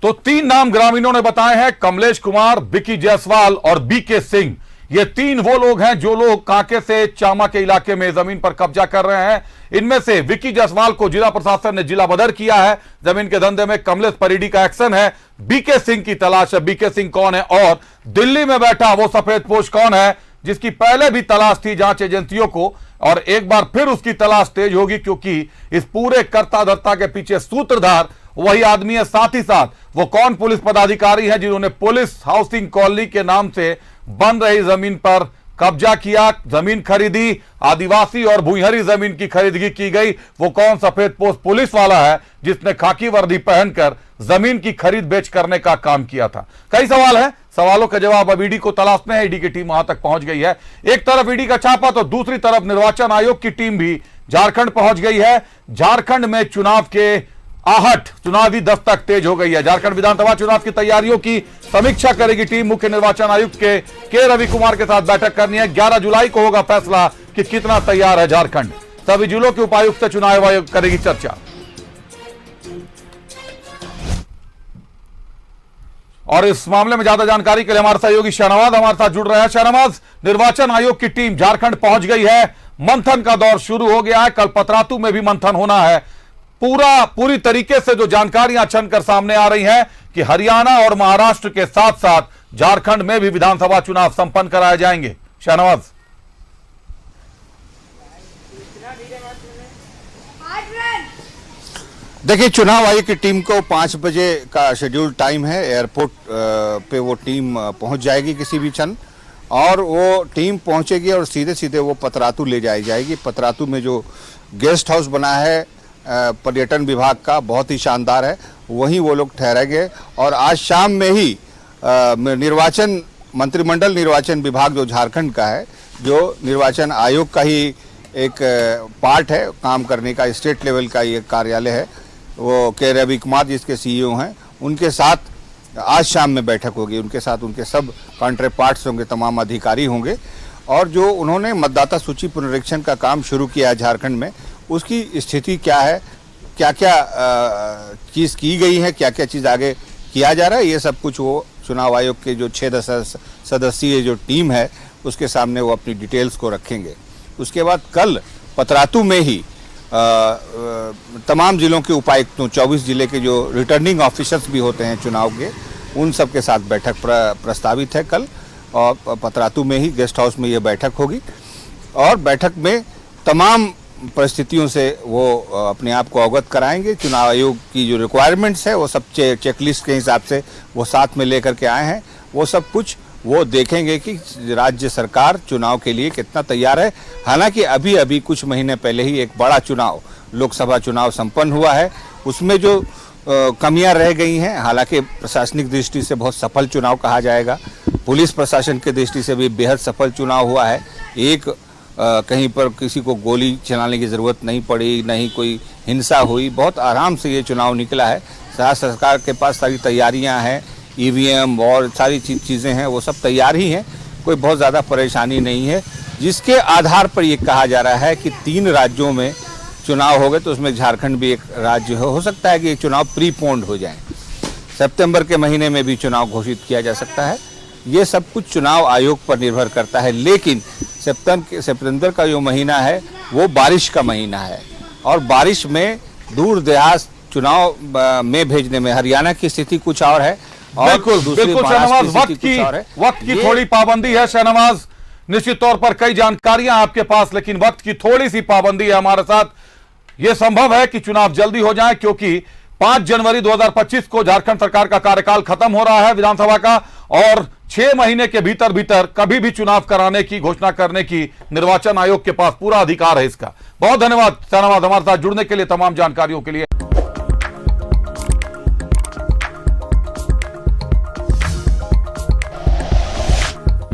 तो 3 नाम ग्रामीणों ने बताए हैं, कमलेश कुमार, विकी जायसवाल और बीके सिंह। ये 3 वो लोग हैं जो लोग कांके से चामा के इलाके में जमीन पर कब्जा कर रहे हैं। इनमें से विकी जायसवाल को जिला प्रशासन ने जिला बदर किया है जमीन के धंधे में। कमलेश परिडी का एक्शन है, बीके सिंह की तलाश है। बीके सिंह कौन है और दिल्ली में बैठा वो सफेदपोश कौन है जिसकी पहले भी तलाश थी जांच एजेंसियों को, और एक बार फिर उसकी तलाश तेज होगी क्योंकि इस पूरे कर्ता धर्ता के पीछे सूत्रधार वही आदमी है। साथ ही साथ वो कौन पुलिस पदाधिकारी है जिन्होंने पुलिस हाउसिंग कॉलोनी के नाम से बन रही जमीन पर कब्जा किया, जमीन खरीदी, आदिवासी और भूइंहरी जमीन की खरीदगी की गई। वो कौन सफेदपोश पुलिस वाला है जिसने खाकी वर्दी पहनकर जमीन की खरीद बेच करने का काम किया था। कई सवाल है, सवालों का जवाब अब ईडी को तलाशने हैं। ईडी की टीम वहां तक पहुंच गई है। एक तरफ ईडी का छापा तो दूसरी तरफ निर्वाचन आयोग की टीम भी झारखंड पहुंच गई है। झारखंड में चुनाव के आहट, चुनावी दस्तक तेज हो गई है। झारखंड विधानसभा चुनाव की तैयारियों की समीक्षा करेगी टीम। मुख्य निर्वाचन आयुक्त के रवि कुमार के साथ बैठक करनी है। 11 जुलाई को होगा फैसला कि कितना तैयार है झारखंड। सभी जिलों के उपायुक्त से चुनाव आयोग करेगी चर्चा। और इस मामले में ज्यादा जानकारी के लिए हमारे सहयोगी शाहनवाज हमारे साथ जुड़ रहे हैं। शाहनवाज, निर्वाचन आयोग की टीम झारखंड पहुंच गई है, मंथन का दौर शुरू हो गया है। कल पतरातू में भी मंथन होना है। पूरी तरीके से जो जानकारियां छनकर सामने आ रही हैं कि हरियाणा और महाराष्ट्र के साथ साथ झारखंड में भी विधानसभा चुनाव संपन्न कराए जाएंगे। शाहनवाज, देखिए, चुनाव आयोग की टीम को 5 बजे का शेड्यूल टाइम है। एयरपोर्ट पे वो टीम पहुंच जाएगी किसी भी क्षण, और वो टीम पहुंचेगी और सीधे सीधे वो पतरातू ले जाई जाएगी। पतरातू में जो गेस्ट हाउस बना है पर्यटन विभाग का, बहुत ही शानदार है, वहीं वो लोग ठहरेंगे। और आज शाम में ही निर्वाचन मंत्रिमंडल निर्वाचन विभाग जो झारखंड का है, जो निर्वाचन आयोग का ही एक पार्ट है काम करने का, स्टेट लेवल का ये कार्यालय है, वो के रवि कुमार जिसके सीईओ हैं, उनके साथ आज शाम में बैठक होगी। उनके साथ उनके सब काउंटर पार्ट्स होंगे, तमाम अधिकारी होंगे, और जो उन्होंने मतदाता सूची पुनरीक्षण का काम शुरू किया है झारखंड में, उसकी स्थिति क्या है, क्या क्या चीज़ की गई है, क्या क्या चीज़ आगे किया जा रहा है, ये सब कुछ वो चुनाव आयोग के जो 6 सदस्यीय जो टीम है उसके सामने वो अपनी डिटेल्स को रखेंगे। उसके बाद कल पतरातू में ही तमाम जिलों के उपायुक्तों, 24 जिले के जो रिटर्निंग ऑफिसर्स भी होते हैं चुनाव के, उन सब के साथ बैठक प्रस्तावित है कल, और पतरातू में ही गेस्ट हाउस में ये बैठक होगी। और बैठक में तमाम परिस्थितियों से वो अपने आप को अवगत कराएंगे। चुनाव आयोग की जो रिक्वायरमेंट्स है वो सब चेकलिस्ट के हिसाब से वो साथ में लेकर के आए हैं। वो सब कुछ वो देखेंगे कि राज्य सरकार चुनाव के लिए कितना तैयार है। हालांकि अभी अभी कुछ महीने पहले ही एक बड़ा चुनाव, लोकसभा चुनाव संपन्न हुआ है, उसमें जो कमियां रह गई हैं, हालांकि प्रशासनिक दृष्टि से बहुत सफल चुनाव कहा जाएगा, पुलिस प्रशासन की दृष्टि से भी बेहद सफल चुनाव हुआ है। एक कहीं पर किसी को गोली चलाने की ज़रूरत नहीं पड़ी, नहीं कोई हिंसा हुई, बहुत आराम से ये चुनाव निकला है। सरकार के पास सारी तैयारियां हैं, ईवीएम और सारी चीज़ें हैं, वो सब तैयार ही हैं, कोई बहुत ज़्यादा परेशानी नहीं है। जिसके आधार पर ये कहा जा रहा है कि 3 राज्यों में चुनाव हो गए, तो उसमें झारखंड भी एक राज्य हो सकता है कि ये चुनाव प्रीपोन्ड हो जाए, सितंबर के महीने में भी चुनाव घोषित किया जा सकता है। ये सब कुछ चुनाव आयोग पर निर्भर करता है। लेकिन सितंबर का जो महीना है वो बारिश का महीना है, और बारिश में दूर दराज चुनाव में भेजने में हरियाणा की स्थिति कुछ और है, और बिल्कुल शाहनवाज, वक्त की थोड़ी पाबंदी है। शाहनवाज, निश्चित तौर पर कई जानकारियां आपके पास, लेकिन वक्त की थोड़ी सी पाबंदी है हमारे साथ। यह संभव है कि चुनाव जल्दी हो जाए क्योंकि 5 जनवरी 2025 को झारखंड सरकार का कार्यकाल खत्म हो रहा है विधानसभा का, और 6 महीने के भीतर भीतर कभी भी चुनाव कराने की घोषणा करने की निर्वाचन आयोग के पास पूरा अधिकार है इसका। बहुत धन्यवाद शाहनवाज हमारे साथ जुड़ने के लिए, तमाम जानकारियों के लिए।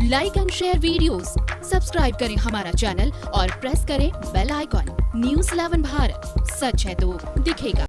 Like and share videos, subscribe करें हमारा चैनल और प्रेस करें बेल आइकॉन। न्यूज़ 11 भारत, सच है तो दिखेगा।